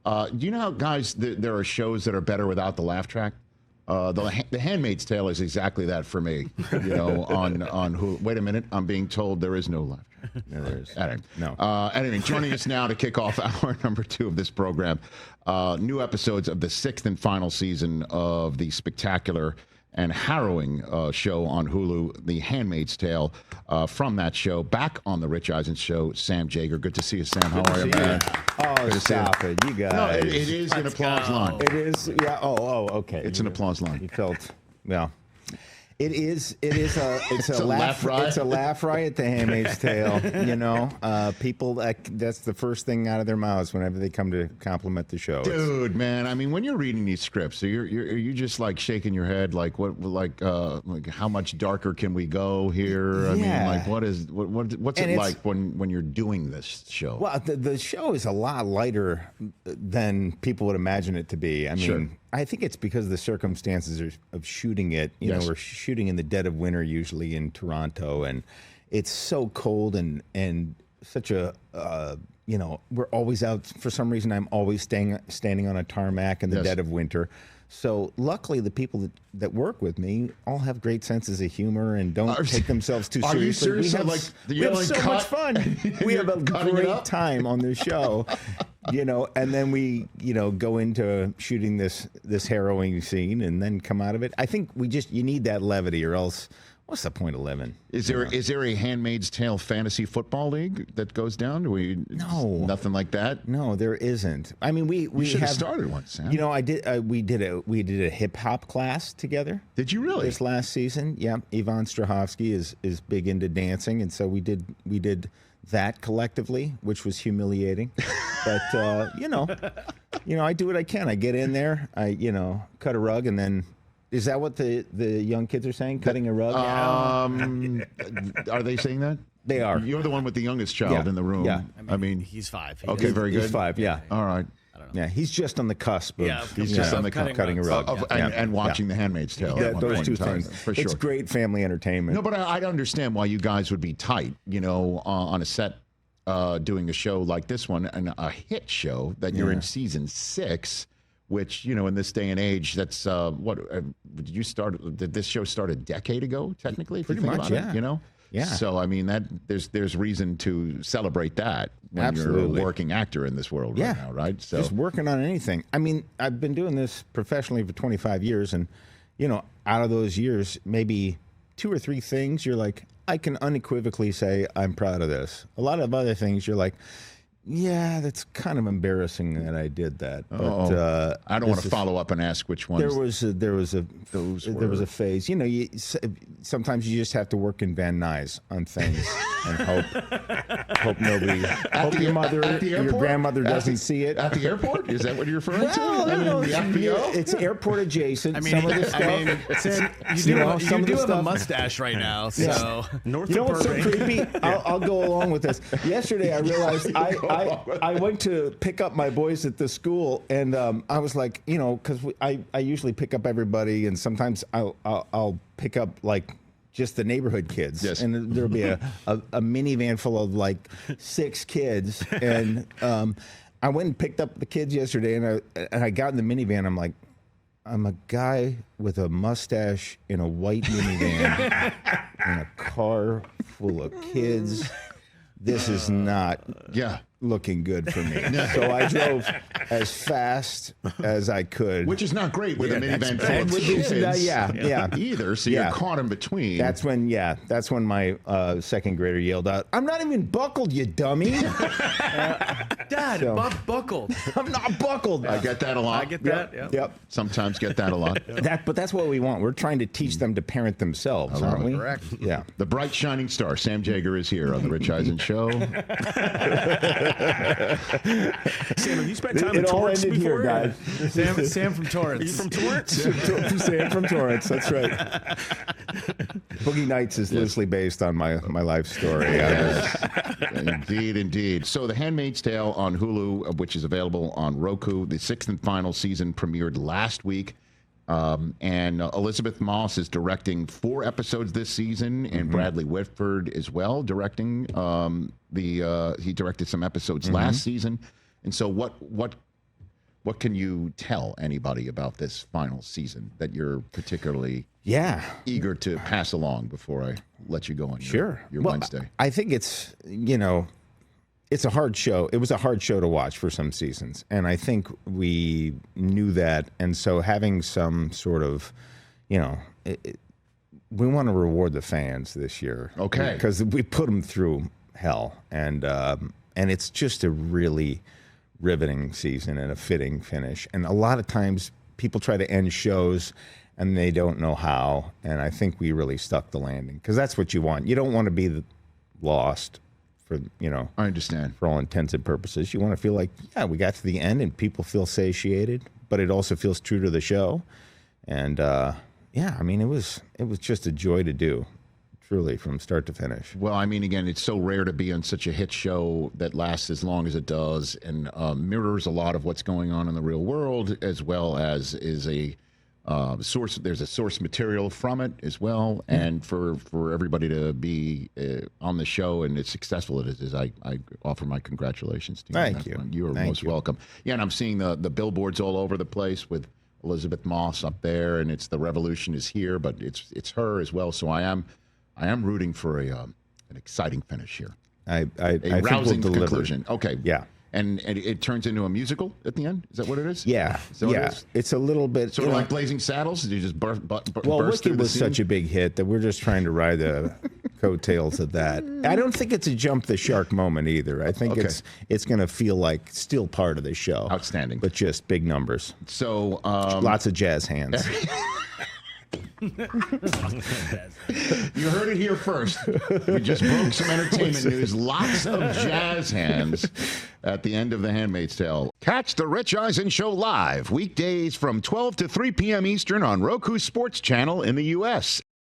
Do you know how, guys, there are shows that are better without the laugh track? The Handmaid's Tale is exactly that for me. You know, on Hulu. Wait a minute, I'm being told there is no laugh track. No, there is. No. Anyway, joining us now to kick off hour number 2 of this program, new episodes of the 6th and final season of the spectacular and harrowing show on Hulu, The Handmaid's Tale. From that show, back on the Rich Eisen Show, Sam Jaeger. Good to see you, Sam. How are you, man? Oh, stop it, you guys. No, it is an applause line. It is, yeah. Oh, okay. It's an applause line. You felt, well. It's a laugh riot. It's a laugh riot, The Handmaid's Tale. You know, people that's the first thing out of their mouths whenever they come to compliment the show. Dude, man, I mean, when you're reading these scripts, are you just like shaking your head, like like how much darker can we go here? I mean, like what's it like when you're doing this show? Well, the show is a lot lighter than people would imagine it to be. I mean, I think it's because of the circumstances of shooting it. You know, we're shooting in the dead of winter, usually in Toronto, and it's so cold and such a, you know, we're always out. For some reason, I'm always standing on a tarmac in the dead of winter. So luckily, the people that work with me all have great senses of humor and don't take themselves too seriously. Are you serious? We have so much fun. We have a great time on the show. You know, and then we, you know, go into shooting this harrowing scene and then come out of it. I think you need that levity, or else what's the point of living? Is there a Handmaid's Tale fantasy football league that goes down? No, nothing like that. No, there isn't. I mean, we should have started one, Sam. You know, we did a hip hop class together. Did you really? This last season, yeah. Yvonne Strahovski is big into dancing, and so we did that collectively, which was humiliating. But you know, I do what I can. I get in there, I cut a rug, and then is that what the young kids are saying? Cutting a rug? Are they saying that? They are. You're the one with the youngest child in the room. Yeah. I mean he's 5. Okay, very good. He's 5. Yeah. All right. I don't know. Yeah, he's just on the cusp of he's just on the cutting a rug and watching The Handmaid's Tale. Yeah, those two things. For sure. It's great family entertainment. No, but I'd understand why you guys would be tight, you know, on a set doing a show like this one, and a hit show that you're in season 6, which, you know, in this day and age, that's did this show start a decade ago, technically? If Pretty you think much, about it, you know? Yeah. So, I mean, there's reason to celebrate that when you're a working actor in this world right now, right? So just working on anything. I mean, I've been doing this professionally for 25 years, and, you know, out of those years, maybe 2 or 3 things you're like, I can unequivocally say I'm proud of this. A lot of other things you're like, yeah, that's kind of embarrassing that I did that. But I don't want to follow up and ask which ones. There was a phase. You know, sometimes you just have to work in Van Nuys on things and hope your grandmother doesn't see it at the airport. Is that what you're referring to? No, the FBO? It's airport adjacent. I mean, some of the stuff. Sam, you do have a mustache right now, so North you know what's so creepy? I'll go along with this. Yesterday, I realized I went to pick up my boys at the school, and I was like, you know, because I usually pick up everybody, and sometimes I'll pick up like just the neighborhood kids, and there'll be a minivan full of like 6 kids, and I went and picked up the kids yesterday, and I got in the minivan. I'm like, I'm a guy with a mustache in a white minivan in a car full of kids. This is not looking good for me. So I drove as fast as I could. Which is not great with a minivan full of kids. Either, so you're caught in between. That's when my second grader yelled out, "I'm not even buckled, you dummy." Dad, Bob buckled. I'm not buckled. I get that a lot. I get that. Yep. Sometimes get that a lot. But that's what we want. We're trying to teach them to parent themselves, aren't we? Correct. Yeah. The bright shining star, Sam Jaeger, is here on the Rich Eisen Show. Sam, have you spent time in Torrance Torrance before? Here, guys. Sam from Torrance. Are you from Torrance? Sam from Torrance. That's right. Boogie Nights is loosely based on my life story. Indeed. So The Handmaid's Tale on Hulu, which is available on Roku. The 6th and final season premiered last week. And Elizabeth Moss is directing 4 episodes this season, and Bradley Whitford as well directing. He directed some episodes last season. And so what what can you tell anybody about this final season that you're particularly eager to pass along before I let you go on your Wednesday? I think it's, it's a hard show. It was a hard show to watch for some seasons. And I think we knew that. And so having some sort of, we want to reward the fans this year. Okay. Because we put them through hell. And it's just a really riveting season and a fitting finish. And a lot of times people try to end shows and they don't know how. And I think we really stuck the landing, because that's what you want. You don't want to be lost for, I understand. For all intents and purposes. You want to feel like, we got to the end and people feel satiated, but it also feels true to the show. And it was just a joy to do. Truly, from start to finish. Well, again, it's so rare to be on such a hit show that lasts as long as it does, and mirrors a lot of what's going on in the real world, as well as is a source. There's a source material from it as well, and for everybody to be on the show and as successful it is, I offer my congratulations to you. Thank you. You are most welcome. Yeah, and I'm seeing the billboards all over the place with Elizabeth Moss up there, and it's The Revolution is here, but it's her as well. So I am rooting for an exciting finish here. I rousing think we'll conclusion. Okay. Yeah. And it turns into a musical at the end? Is that what it is? Yeah. It's a little bit... Sort of like Blazing Saddles? Did you just burst Wicked was such a big hit that we're just trying to ride the coattails of that. I don't think it's a jump the shark moment either. I think it's going to feel like still part of the show. Outstanding. But just big numbers. So... lots of jazz hands. You heard it here first. We just broke some entertainment news. Lots of jazz hands at the end of The Handmaid's Tale. Catch The Rich Eisen Show live weekdays from 12 to 3 p.m. Eastern on Roku Sports Channel in the U.S.